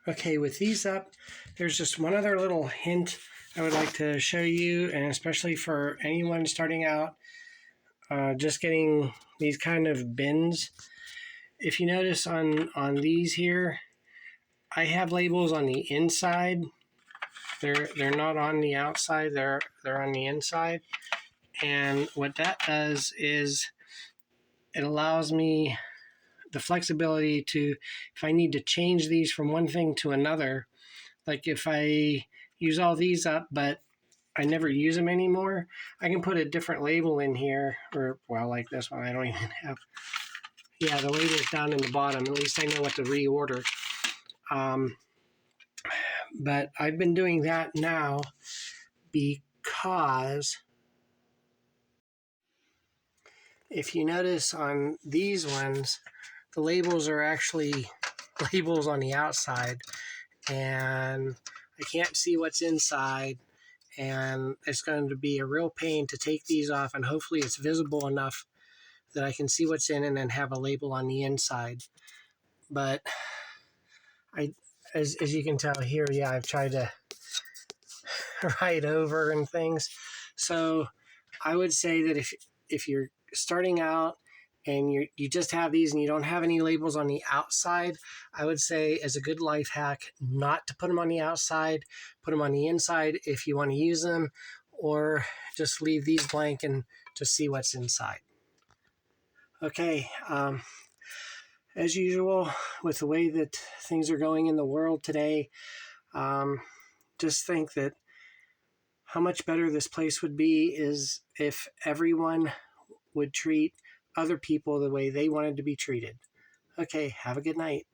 Okay, with these up, there's just one other little hint I would like to show you, and especially for anyone starting out, just getting these kind of bins. If you notice on these here, I have labels on the inside. They're not on the outside. They're on the inside. And what that does is it allows me the flexibility to, if I need to change these from one thing to another, like if I use all these up, but I never use them anymore, I can put a different label in here, or well, like this one, I don't even have. Yeah, the label's down in the bottom. At least I know what to reorder. But I've been doing that now because if you notice on these ones, the labels are actually labels on the outside, and I can't see what's inside, and it's going to be a real pain to take these off, and hopefully it's visible enough that I can see what's in and then have a label on the inside. But as you can tell here, yeah, I've tried to write over and things. So I would say that if you're starting out and you just have these and you don't have any labels on the outside, I would say as a good life hack not to put them on the outside, put them on the inside if you want to use them, or just leave these blank and just see what's inside. Okay, as usual, with the way that things are going in the world today, just think that how much better this place would be is if everyone would treat other people the way they wanted to be treated. Okay, have a good night.